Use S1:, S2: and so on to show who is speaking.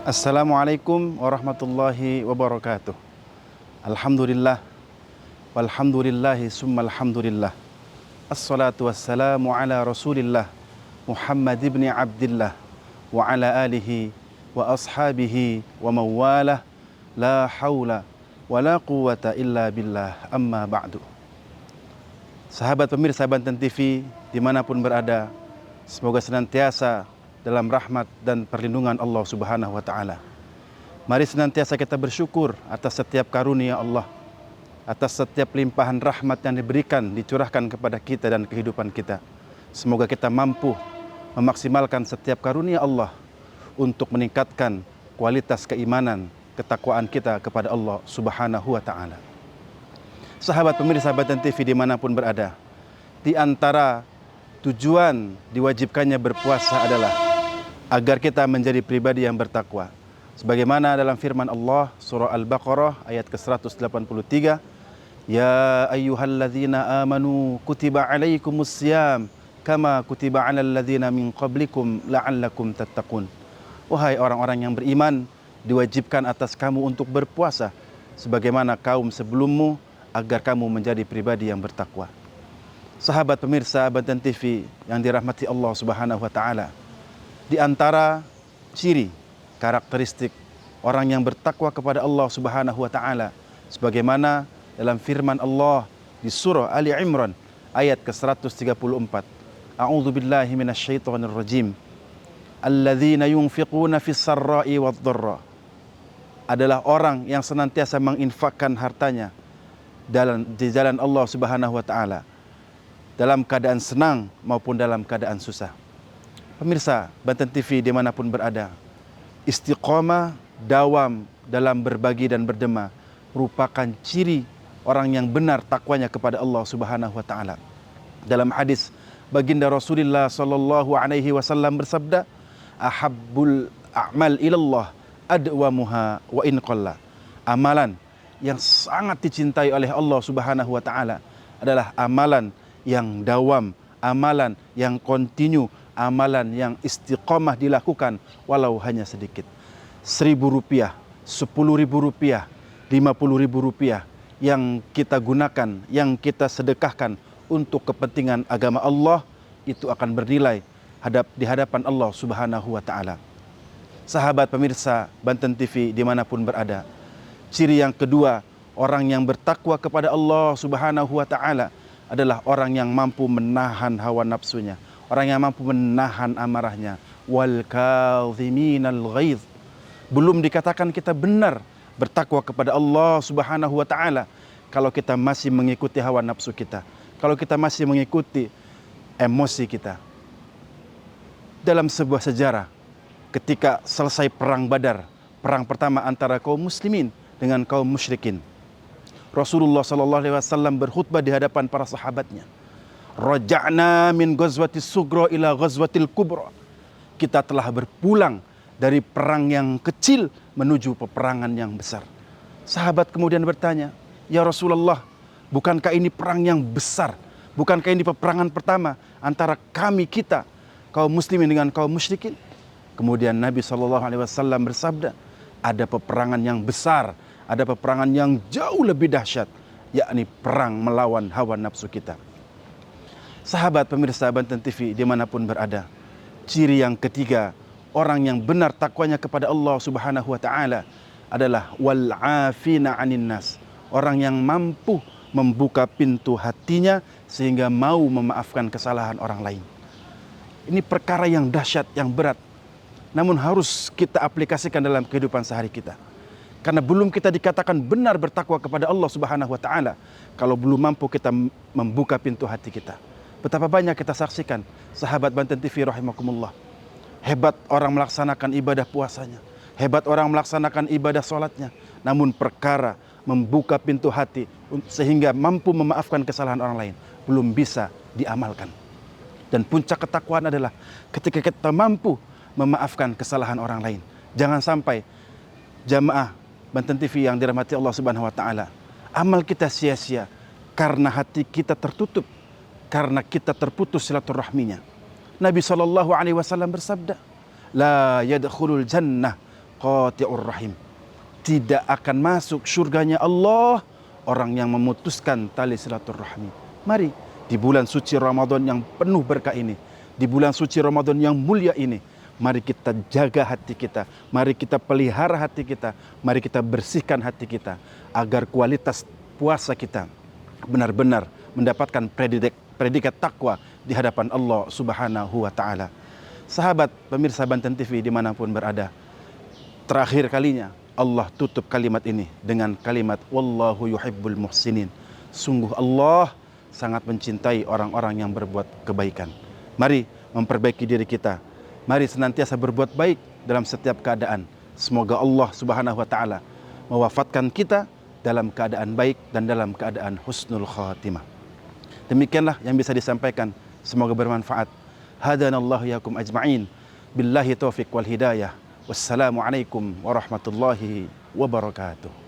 S1: Assalamualaikum warahmatullahi wabarakatuh. Alhamdulillah, walhamdulillahi summa alhamdulillah. Assalatu wassalamu ala rasulillah Muhammad ibn Abdillah wa ala alihi wa ashabihi wa mawalah. La hawla wa la quwata illa billah, amma ba'du. Sahabat pemirsa Banten TV dimanapun berada, semoga senantiasa dalam rahmat dan perlindungan Allah Subhanahu wa Ta'ala. Mari senantiasa kita bersyukur atas setiap karunia Allah, atas setiap limpahan rahmat yang dicurahkan kepada kita dan kehidupan kita. Semoga kita mampu memaksimalkan setiap karunia Allah untuk meningkatkan kualitas keimanan, ketakwaan kita kepada Allah Subhanahu wa Ta'ala. Sahabat pemirsa Banten TV dimanapun berada, di antara tujuan diwajibkannya berpuasa adalah agar kita menjadi pribadi yang bertakwa. Sebagaimana dalam firman Allah surah Al-Baqarah ayat ke-183, Ya ayyuhalladzina amanu kutiba alaikumussyam kama kutiba alal ladzina min qablikum la'allakum tattaqun. Wahai orang-orang yang beriman, diwajibkan atas kamu untuk berpuasa sebagaimana kaum sebelummu, agar kamu menjadi pribadi yang bertakwa. Sahabat pemirsa Banten TV yang dirahmati Allah Subhanahu wa Ta'ala, di antara ciri karakteristik orang yang bertakwa kepada Allah Subhanahu wa Ta'ala, sebagaimana dalam firman Allah di surah Ali Imran ayat ke-134, A'udzu billahi minasyaitonir rajim. Alladzina yunfiquna fis sarra'i wad dharra, adalah orang yang senantiasa menginfakkan hartanya di jalan Allah Subhanahu wa Ta'ala, dalam keadaan senang maupun dalam keadaan susah. Pemirsa Banten TV dimanapun berada, istiqomah, dawam dalam berbagi dan berdema merupakan ciri orang yang benar takwanya kepada Allah Subhanahu wa Ta'ala. Dalam hadis, baginda Rasulullah sallallahu alaihi wasallam bersabda, ahabbul a'mal ilallah adwamuha wa in qalla. Amalan yang sangat dicintai oleh Allah Subhanahu wa Ta'ala adalah amalan yang dawam, amalan yang kontinu, amalan yang istiqomah dilakukan walau hanya sedikit. Rp1.000, Rp10.000, Rp50.000 yang kita gunakan, yang kita sedekahkan untuk kepentingan agama Allah, itu akan bernilai di hadapan Allah Subhanahu wa Ta'ala. Sahabat pemirsa Banten TV dimanapun berada, ciri yang kedua orang yang bertakwa kepada Allah Subhanahu wa Ta'ala adalah orang yang mampu menahan hawa nafsunya, orang yang mampu menahan amarahnya. Wal kadhiminal ghaidh. Belum dikatakan kita benar bertakwa kepada Allah Subhanahu wa Ta'ala kalau kita masih mengikuti hawa nafsu kita, kalau kita masih mengikuti emosi kita. Dalam sebuah sejarah, ketika selesai perang Badar, perang pertama antara kaum muslimin dengan kaum musyrikin, Rasulullah sallallahu alaihi wasallam berkhutbah di hadapan para sahabatnya. Raja'na min ghazwatis sughra ila ghazwatil kubra. Kita telah berpulang dari perang yang kecil menuju peperangan yang besar. Sahabat kemudian bertanya, "Ya Rasulullah, bukankah ini perang yang besar? Bukankah ini peperangan pertama antara kita kaum muslimin dengan kaum musyrikin?" Kemudian Nabi sallallahu alaihi wasallam bersabda, ada peperangan yang besar, ada peperangan yang jauh lebih dahsyat, yakni perang melawan hawa nafsu kita. Sahabat pemirsa Banten TV dimanapun berada, ciri yang ketiga orang yang benar takwanya kepada Allah Subhanahu wa Ta'ala adalah wal afina 'anin nas, orang yang mampu membuka pintu hatinya sehingga mau memaafkan kesalahan orang lain. Ini perkara yang dahsyat, yang berat, namun harus kita aplikasikan dalam kehidupan sehari kita. Karena belum kita dikatakan benar bertakwa kepada Allah Subhanahu wa Ta'ala kalau belum mampu kita membuka pintu hati kita. Betapa banyak kita saksikan sahabat Banten TV rahimakumullah, hebat orang melaksanakan ibadah puasanya, hebat orang melaksanakan ibadah sholatnya, namun perkara membuka pintu hati sehingga mampu memaafkan kesalahan orang lain belum bisa diamalkan. Dan puncak ketakwaan adalah ketika kita mampu memaafkan kesalahan orang lain. Jangan sampai jamaah Banten TV yang dirahmati Allah Subhanahu wa Ta'ala, amal kita sia-sia karena hati kita tertutup, karena kita terputus silaturahminya. Nabi SAW bersabda, la yadkhulul jannah qati'ur rahim. Tidak akan masuk surganya Allah orang yang memutuskan tali silaturahmi. Mari di bulan suci Ramadan yang penuh berkah ini, di bulan suci Ramadan yang mulia ini, mari kita jaga hati kita, mari kita pelihara hati kita, mari kita bersihkan hati kita agar kualitas puasa kita benar-benar mendapatkan predikat takwa di hadapan Allah Subhanahu wa taala. Sahabat pemirsa Banten TV dimanapun berada, terakhir kalinya Allah tutup kalimat ini dengan kalimat wallahu yuhibbul muhsinin. Sungguh Allah sangat mencintai orang-orang yang berbuat kebaikan. Mari memperbaiki diri kita. Mari senantiasa berbuat baik dalam setiap keadaan. Semoga Allah Subhanahu wa taala mewafatkan kita dalam keadaan baik dan dalam keadaan husnul khatimah. Demikianlah yang bisa disampaikan. Semoga bermanfaat. Hadanallahu yakum ajma'in. Billahi taufiq wal hidayah. Wassalamualaikum warahmatullahi wabarakatuh.